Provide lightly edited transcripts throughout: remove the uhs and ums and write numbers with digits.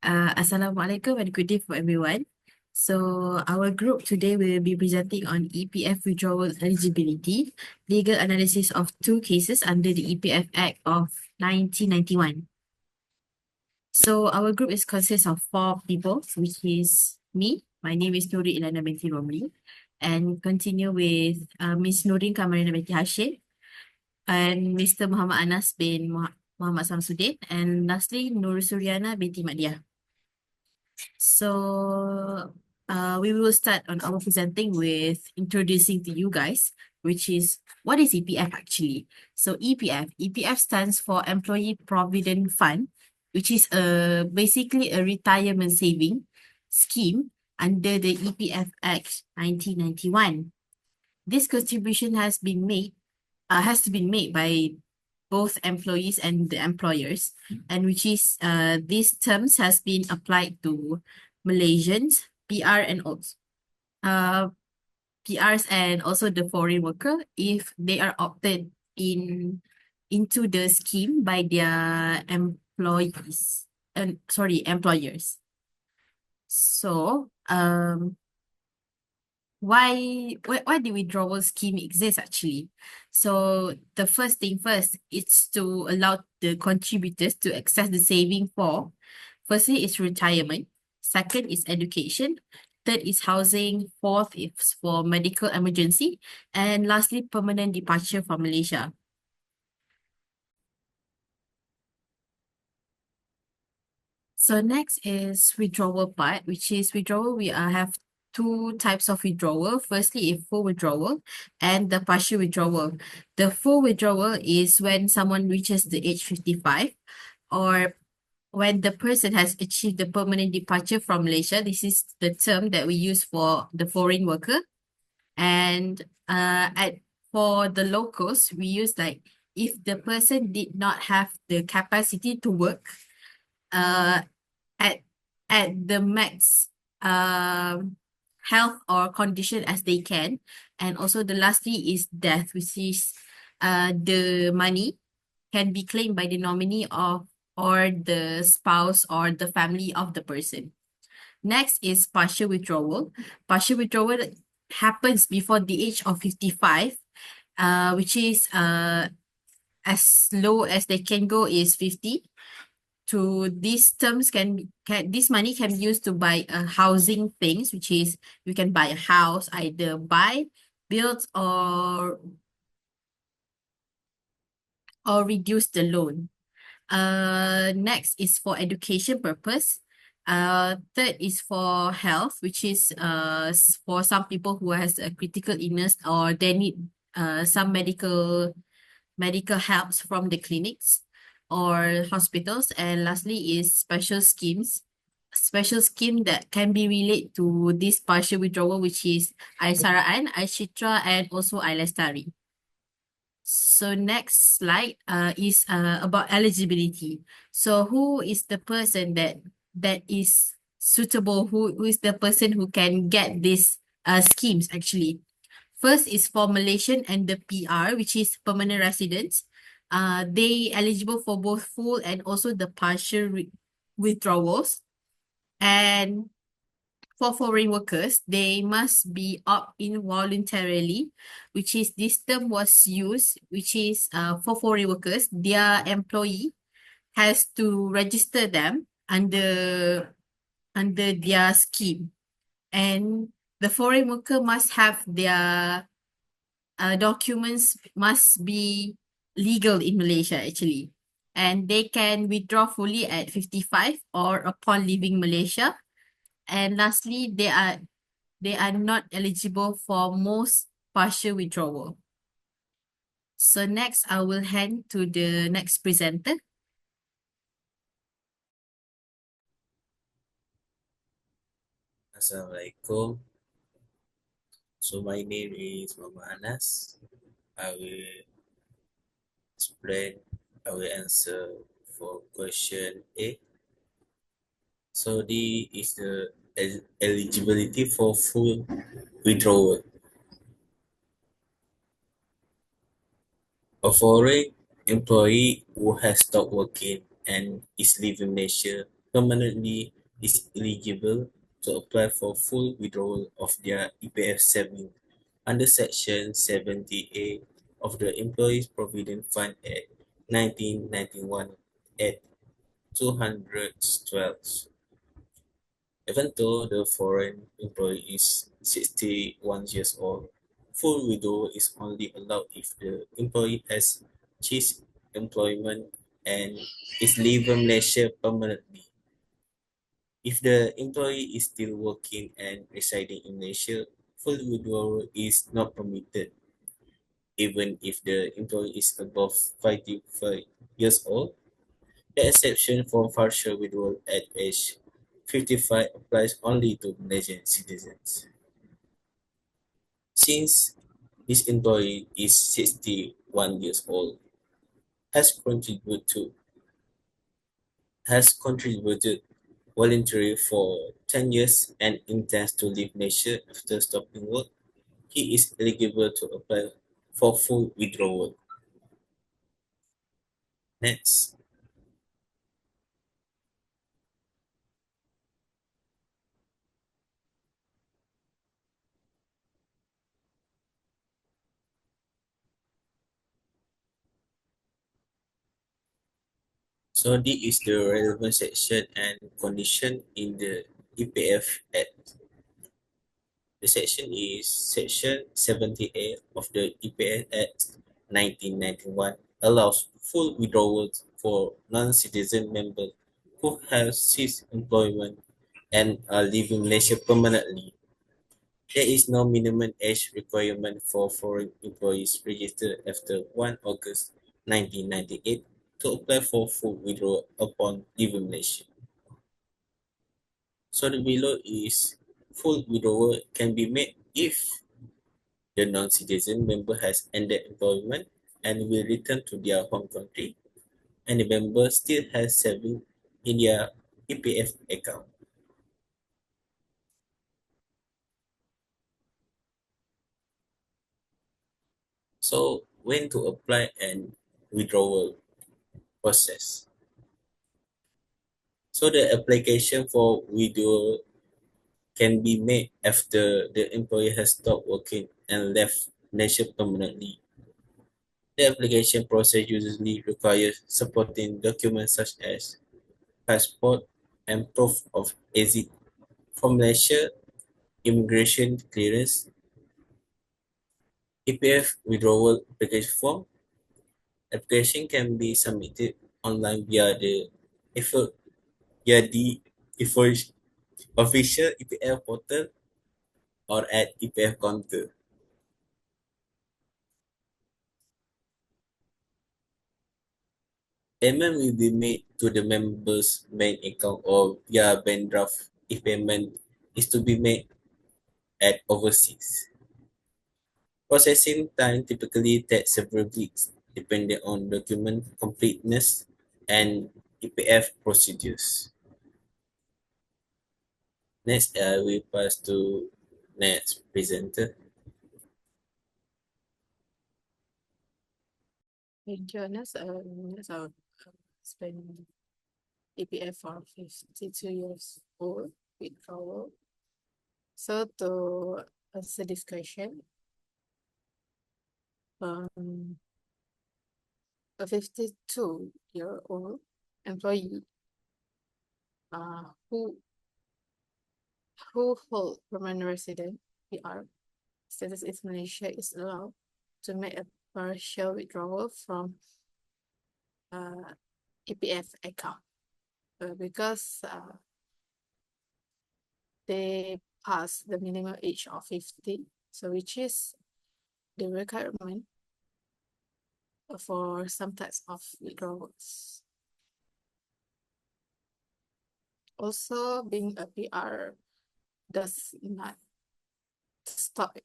Assalamualaikum and good day for everyone. So our group today will be presenting on EPF withdrawal eligibility, legal analysis of two cases under the EPF Act of 1991. So our group is consists of four people, which is me. My name is Nureen Ilyana binti Romli, and continue with Miss Nureen Kamarina binti Hashim and Mr. Muhammad Anas bin Muhammad Samsudin, and lastly Nur Suryana binti Madia. So we will start on our presenting with introducing to you guys, which is what is EPF actually. So EPF stands for Employee Provident Fund, which is basically a retirement saving scheme under the EPF Act 1991. This contribution has to be made by both employees and the employers, and which is these terms has been applied to Malaysians, PR and also uh PRs and also the foreign worker if they are opted into the scheme by their employees and employers. So why the withdrawal scheme exists actually? So the first thing first is to allow the contributors to access the saving for firstly is retirement, second is education, third is housing, fourth is for medical emergency, and lastly permanent departure from Malaysia. So next is withdrawal part, which is withdrawal. We have two types of withdrawal. Firstly, a full withdrawal and the partial withdrawal. The full withdrawal is when someone reaches the age 55 or when the person has achieved the permanent departure from Malaysia. This is the term that we use for the foreign worker. And for the locals, we use like if the person did not have the capacity to work, uh, at the max health or condition as they can. And also the lastly is death, which is the money can be claimed by the nominee of or the spouse or the family of the person. Next is partial withdrawal. Partial withdrawal happens before the age of 55, which is as low as they can go is 50. To these terms can this money can be used to buy housing things, which is you can buy a house, either buy, build, or reduce the loan. Next is for education purpose. Third is for health, which is for some people who has a critical illness or they need some medical helps from the clinics or hospitals. And lastly is special scheme that can be related to this partial withdrawal, which is Aisaraan, Aishitra, and also Ailestari. So next slide is about eligibility. So who is the person that is suitable? Who is the person who can get these schemes actually? First is for Malaysian and the PR, which is permanent residents. They eligible for both full and also the partial withdrawals. And for foreign workers, they must be opt-in voluntarily, which is this term was used, which is for foreign workers, their employee has to register them under their scheme. And the foreign worker must have their documents must be legal in Malaysia actually. And they can withdraw fully at 55 or upon leaving Malaysia. And lastly, they are not eligible for most partial withdrawal. So next, I will hand to the next presenter. Assalamualaikum. So my name is Muhammad Anas. I will explain, I will answer for question A. So this is the eligibility for full withdrawal. A foreign employee who has stopped working and is leaving Malaysia permanently is eligible to apply for full withdrawal of their EPF savings under Section 70A of the Employees Provident Fund Act 1991 at 212. Even though the foreign employee is 61 years old, full withdrawal is only allowed if the employee has ceased employment and is leaving Malaysia permanently. If the employee is still working and residing in Malaysia, full withdrawal is not permitted, even if the employee is above 55 years old. The exception for partial withdrawal at age 55 applies only to Malaysian citizens. Since this employee is 61 years old, has contributed to has contributed voluntarily for 10 years and intends to leave Malaysia after stopping work, he is eligible to apply for full withdrawal. Next. So this is the relevant section and condition in the EPF Act. The section is Section 70A of the EPF Act 1991 allows full withdrawal for non-citizen members who have ceased employment and are leaving Malaysia permanently. There is no minimum age requirement for foreign employees registered after 1 August 1998 to apply for full withdrawal upon leaving Malaysia. So the below is full withdrawal can be made if the non-citizen member has ended employment and will return to their home country, and the member still has savings in their EPF account. So when to apply and withdrawal process. So the application for withdrawal can be made after the employee has stopped working and left Malaysia permanently. The application process usually requires supporting documents such as passport and proof of exit from Malaysia, immigration clearance, EPF withdrawal application form. Application can be submitted online via the official EPF portal or at EPF counter. Payment will be made to the member's bank account or via bank draft if payment is to be made at overseas. Processing time typically takes several weeks depending on document completeness and EPF procedures. Next, we pass to next presenter. Thank you, Anas. So spend EPF for 52 years old withdrawal. So to answer this question, a 52-year-old employee who hold permanent resident PR status in Malaysia is allowed to make a partial withdrawal from EPF account because they pass the minimum age of 50, so which is the requirement for some types of withdrawals. Also, being a PR does not stop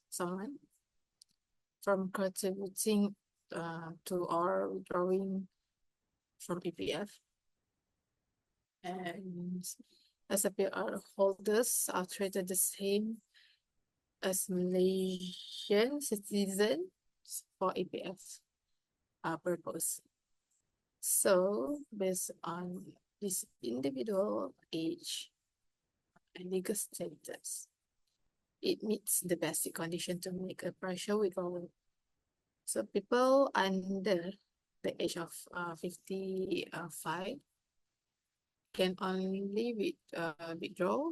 someone from contributing to or withdrawing from EPF. And as a PR holders are treated the same as Malaysian citizens for EPF purpose. So based on this individual age and legal status, it meets the basic condition to make a partial withdrawal. So people under the age of 55 can only withdraw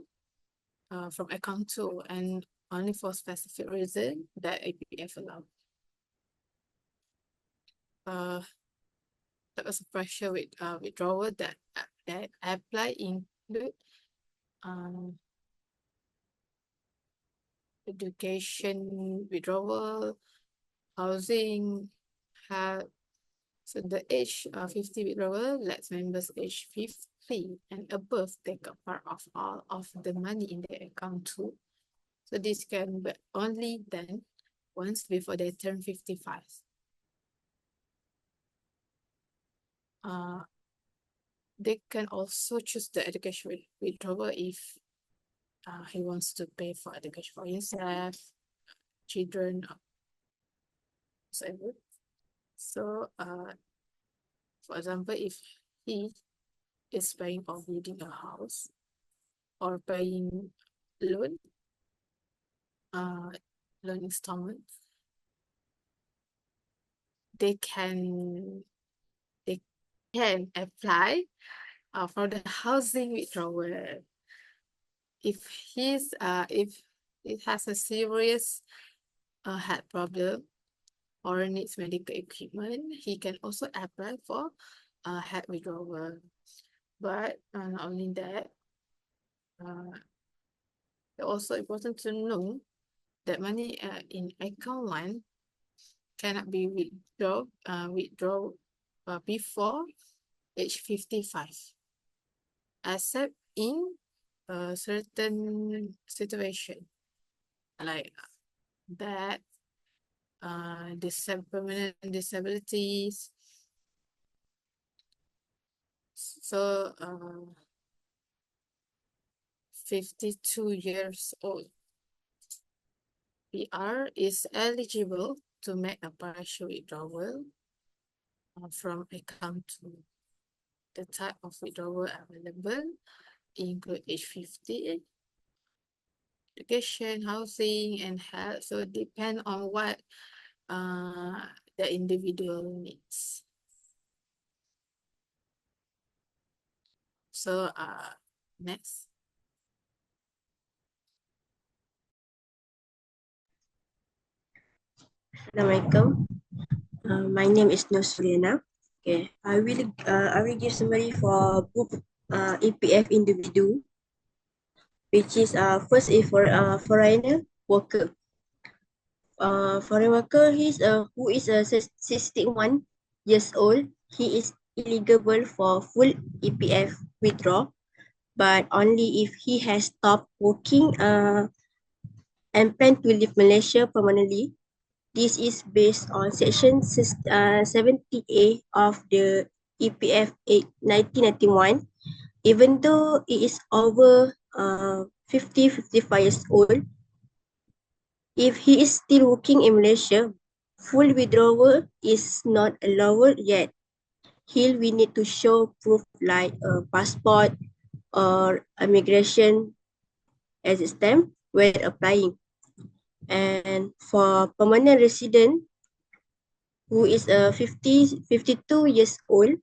from account 2 and only for specific reason that APF allow. That was a partial withdrawal that apply include education withdrawal, housing, health. So the age 50 withdrawal lets members age 50 and above take a part of all of the money in their account too. So this can be only done once before they turn 55. They can also choose the education withdrawal if he wants to pay for education for himself, children, whatever. So, for example, if he is paying or building a house or paying loan, loan installment, they can apply for the housing withdrawal. If it has a serious health problem or needs medical equipment, he can also apply for health withdrawal. But not only that, it's also important to know that money in account 1 cannot be withdrawn before age 55, except in a certain situation like that, permanent disabilities. So 52 years old PR is eligible to make a partial withdrawal from account 2. The type of withdrawal available include age 50, education, housing, and health. So depend on what the individual needs. So next. Assalamualaikum. My name is Nureen. Okay, I will give summary for group EPF individual, which is first is for foreigner worker. Foreign worker who is 61 years old. He is eligible for full EPF withdraw, but only if he has stopped working and plan to leave Malaysia permanently. This is based on Section 70A of the EPF Act 1991. Even though it is over 55 years old, if he is still working in Malaysia, full withdrawal is not allowed yet. He will need to show proof like a passport or immigration as a stamp when applying. And for permanent resident who is 52 years old,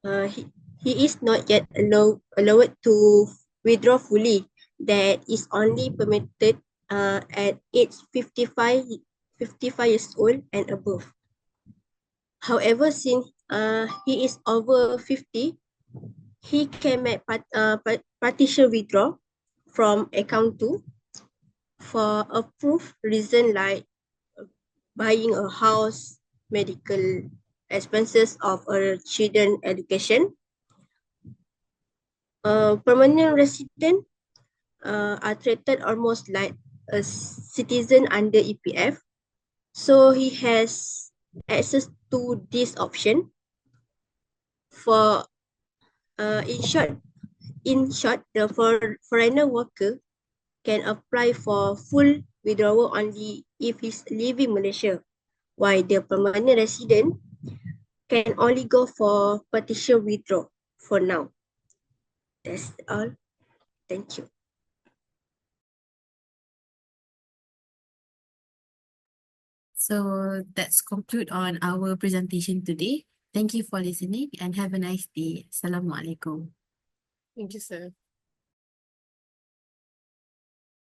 he is not yet allowed to withdraw fully. That is only permitted at age 55 years old and above. However, since he is over 50, he can make partial withdraw from account 2 for approved reason like buying a house, medical expenses of a children education. Permanent resident are treated almost like a citizen under EPF. So he has access to this option. For in short, the foreigner worker can apply for full withdrawal only if he's leaving Malaysia, while the permanent resident can only go for partial withdrawal. for now. That's all. Thank you. So that's conclude on our presentation today. Thank you for listening and have a nice day. Assalamualaikum. Thank you, sir.